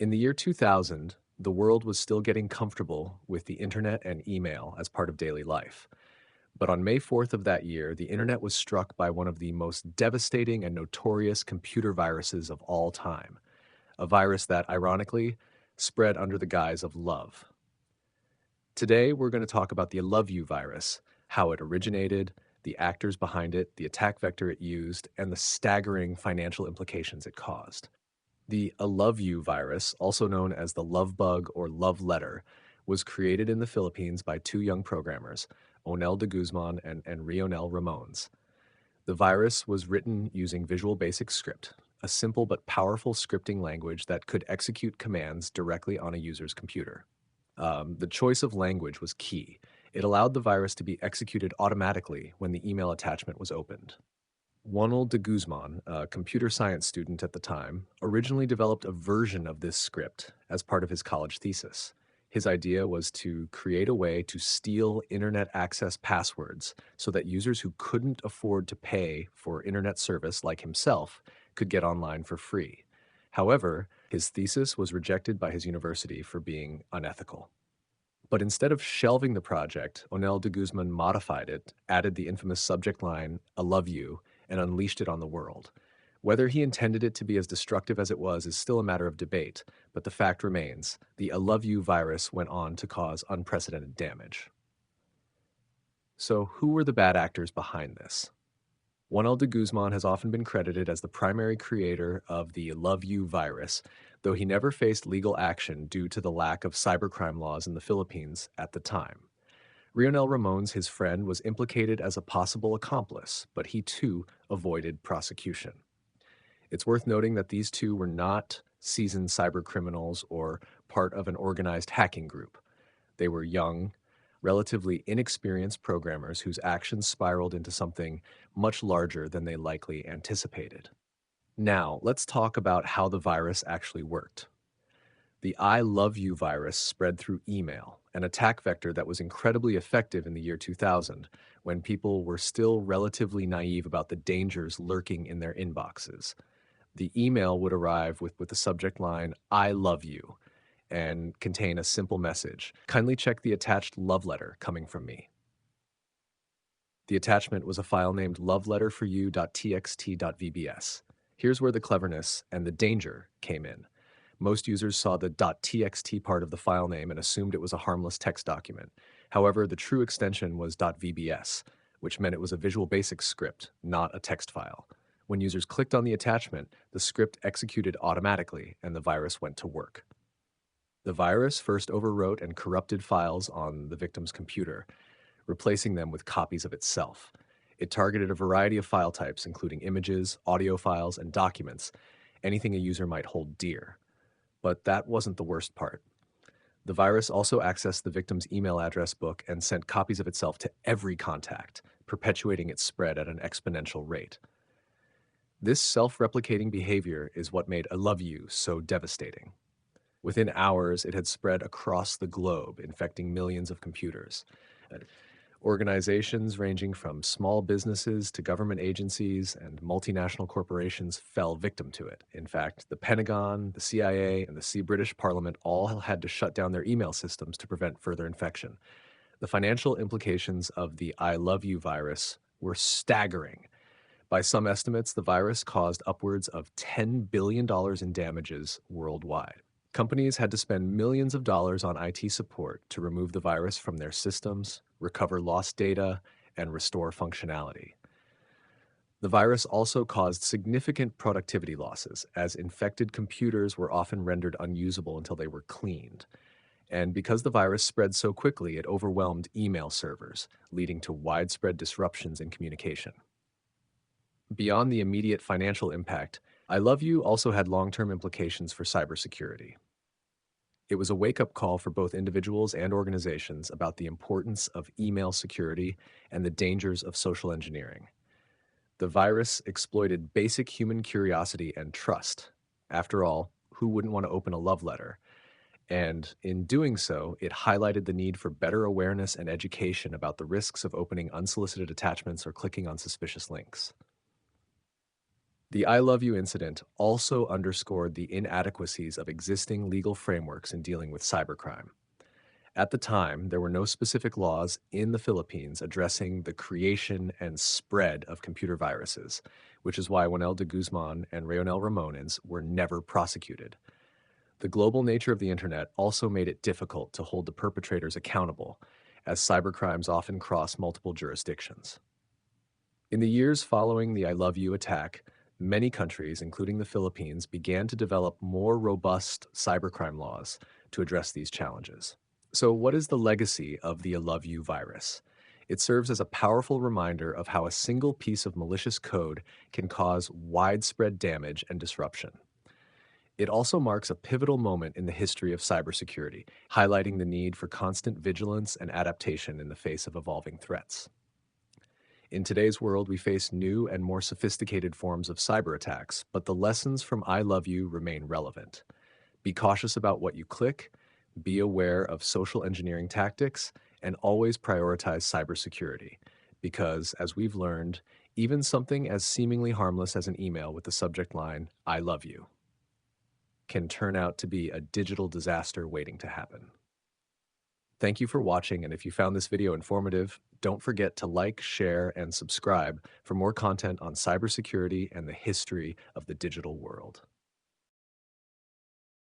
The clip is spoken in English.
In the year 2000, the world was still getting comfortable with the internet and email as part of daily life. But on May 4th of that year, the internet was struck by one of the most devastating and notorious computer viruses of all time, a virus that, ironically, spread under the guise of love. Today, we're going to talk about the ILOVEYOU virus, how it originated, the actors behind it, the attack vector it used, and the staggering financial implications it caused. The ILOVEYOU virus, also known as the love bug or love letter, was created in the Philippines by two young programmers, Onel de Guzman and Rionel Ramones. The virus was written using Visual Basic Script, a simple but powerful scripting language that could execute commands directly on a user's computer. The choice of language was key. It allowed the virus to be executed automatically when the email attachment was opened. Juanel de Guzman, a computer science student at the time, originally developed a version of this script as part of his college thesis. His idea was to create a way to steal internet access passwords so that users who couldn't afford to pay for internet service, like himself, could get online for free. However, his thesis was rejected by his university for being unethical. But instead of shelving the project, Onel de Guzman modified it, added the infamous subject line, "I love you," and unleashed it on the world. Whether he intended it to be as destructive as it was is still a matter of debate, but the fact remains, the "I love you" virus went on to cause unprecedented damage. So who were the bad actors behind this? Juanel de Guzman has often been credited as the primary creator of the ILOVEYOU virus, though he never faced legal action due to the lack of cybercrime laws in the Philippines at the time. Rionel Ramones, his friend, was implicated as a possible accomplice, but he too avoided prosecution. It's worth noting that these two were not seasoned cybercriminals or part of an organized hacking group. They were young, relatively inexperienced programmers whose actions spiraled into something much larger than they likely anticipated. Now, let's talk about how the virus actually worked. The "I love you" virus spread through email, an attack vector that was incredibly effective in the year 2000, when people were still relatively naive about the dangers lurking in their inboxes. The email would arrive with the subject line, "I love you," and contain a simple message. Kindly check the attached love letter coming from me. The attachment was a file named loveletterforyou.txt.vbs. Here's where the cleverness and the danger came in. Most users saw the .txt part of the file name and assumed it was a harmless text document. However, the true extension was .vbs, which meant it was a Visual Basic script, not a text file. When users clicked on the attachment, the script executed automatically and the virus went to work. The virus first overwrote and corrupted files on the victim's computer, replacing them with copies of itself. It targeted a variety of file types, including images, audio files, and documents, anything a user might hold dear. But that wasn't the worst part. The virus also accessed the victim's email address book and sent copies of itself to every contact, perpetuating its spread at an exponential rate. This self-replicating behavior is what made ILOVEYOU so devastating. Within hours, it had spread across the globe, infecting millions of computers. Organizations ranging from small businesses to government agencies and multinational corporations fell victim to it. In fact, the Pentagon, the CIA, and the British Parliament all had to shut down their email systems to prevent further infection. The financial implications of the "I love you" virus were staggering. By some estimates, the virus caused upwards of $10 billion in damages worldwide. Companies had to spend millions of dollars on IT support to remove the virus from their systems, recover lost data, and restore functionality. The virus also caused significant productivity losses, as infected computers were often rendered unusable until they were cleaned. And because the virus spread so quickly, it overwhelmed email servers, leading to widespread disruptions in communication. Beyond the immediate financial impact, "I love you" also had long-term implications for cybersecurity. It was a wake-up call for both individuals and organizations about the importance of email security and the dangers of social engineering. The virus exploited basic human curiosity and trust. After all, who wouldn't want to open a love letter? And in doing so, it highlighted the need for better awareness and education about the risks of opening unsolicited attachments or clicking on suspicious links. The I Love You incident also underscored the inadequacies of existing legal frameworks in dealing with cybercrime. At the time, there were no specific laws in the Philippines addressing the creation and spread of computer viruses, which is why Juanel de Guzman and Leonel Ramones were never prosecuted. The global nature of the internet also made it difficult to hold the perpetrators accountable, as cybercrimes often cross multiple jurisdictions. In the years following the I Love You attack, many countries, including the Philippines, began to develop more robust cybercrime laws to address these challenges. So, what is the legacy of the I Love You virus? It serves as a powerful reminder of how a single piece of malicious code can cause widespread damage and disruption. It also marks a pivotal moment in the history of cybersecurity, highlighting the need for constant vigilance and adaptation in the face of evolving threats. In today's world, we face new and more sophisticated forms of cyber attacks, but the lessons from I Love You remain relevant. Be cautious about what you click, be aware of social engineering tactics, and always prioritize cybersecurity. Because, as we've learned, even something as seemingly harmless as an email with the subject line, I love you, can turn out to be a digital disaster waiting to happen. Thank you for watching, and if you found this video informative, don't forget to like, share, and subscribe for more content on cybersecurity and the history of the digital world.